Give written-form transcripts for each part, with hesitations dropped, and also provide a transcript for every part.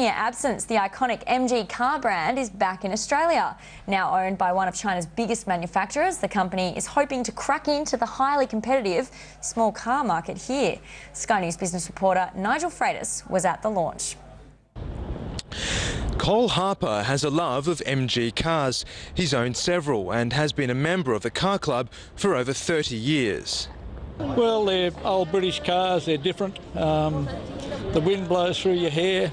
10-year absence, the iconic MG car brand is back in Australia. Now owned by one of China's biggest manufacturers, the company is hoping to crack into the highly competitive small car market here. Sky News business reporter Nigel Freitas was at the launch. Cole Harper has a love of MG cars. He's owned several and has been a member of the car club for over 30 years. Well, they're old British cars, they're different. The wind blows through your hair.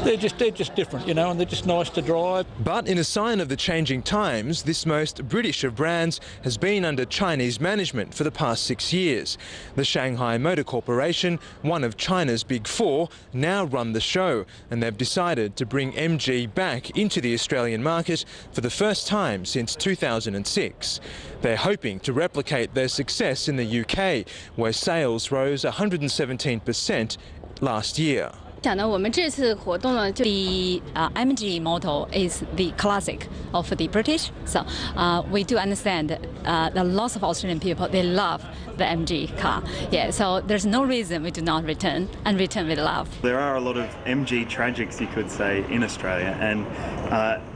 They're just different, you know, and they're just nice to drive. But in a sign of the changing times, this most British of brands has been under Chinese management for the past 6 years. The Shanghai Motor Corporation, one of China's big four, now run the show, and they've decided to bring MG back into the Australian market for the first time since 2006. They're hoping to replicate their success in the UK, where sales rose 117% last year. The MG model is the classic of the British, so we do understand that lots of Australian people, they love the MG car. Yeah, so there's no reason we do not return, and return with love. There are a lot of MG tragics, you could say, in Australia, and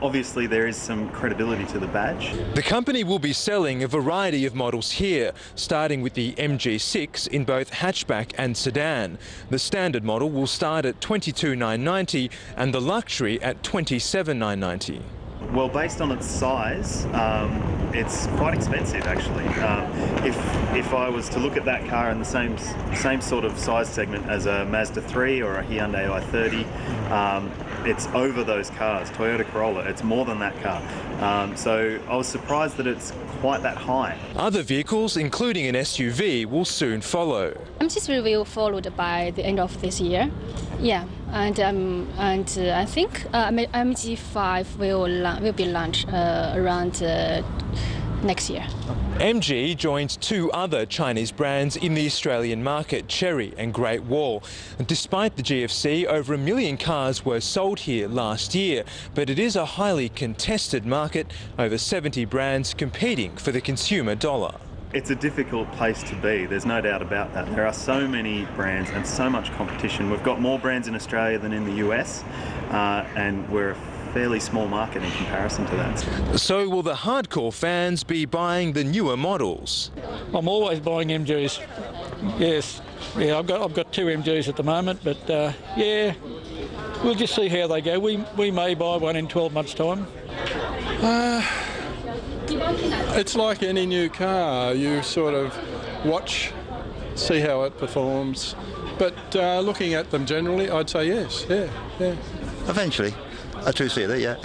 obviously there is some credibility to the badge. The company will be selling a variety of models here, starting with the MG6 in both hatchback and sedan. The standard model will start at $22,990 and the luxury at $27,990. Well, based on its size, it's quite expensive actually. If I was to look at that car in the same sort of size segment as a Mazda 3 or a Hyundai i30, it's over those cars. Toyota Corolla, it's more than that car. So I was surprised that it's quite that high. Other vehicles, including an SUV, will soon follow. MG3 will followed by the end of this year. Yeah, and I think MG5 will be launched around next year. MG joins two other Chinese brands in the Australian market, Chery and Great Wall. Despite the GFC, over 1 million cars were sold here last year, but it is a highly contested market, over 70 brands competing for the consumer dollar. It's a difficult place to be, there's no doubt about that. There are so many brands and so much competition. We've got more brands in Australia than in the US, and we're a fairly small market in comparison to that. So will the hardcore fans be buying the newer models? I'm always buying MGs. Yes, yeah, I've got 2 MGs at the moment, but yeah, we'll just see how they go. We may buy one in 12 months' time. It's like any new car, you sort of watch, see how it performs, but looking at them generally, I'd say yes, yeah. Eventually, a two-seater, yeah.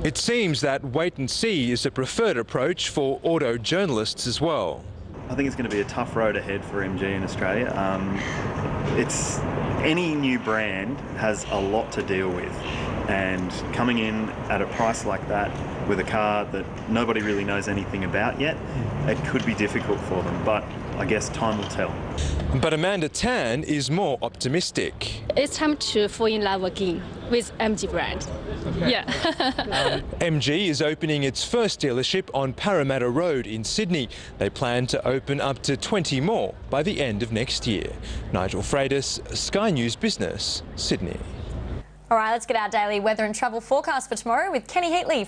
It seems that wait and see is a preferred approach for auto journalists as well. I think it's going to be a tough road ahead for MG in Australia. Any new brand has a lot to deal with, and coming in at a price like that with a car that nobody really knows anything about yet, it could be difficult for them, but I guess time will tell. But Amanda Tan is more optimistic. It's time to fall in love again with MG brand. Okay. Yeah. MG is opening its first dealership on Parramatta Road in Sydney. They plan to open up to 20 more by the end of next year. Nigel Freitas, Sky News Business, Sydney. All right, let's get our daily weather and travel forecast for tomorrow with Kenny Heatley.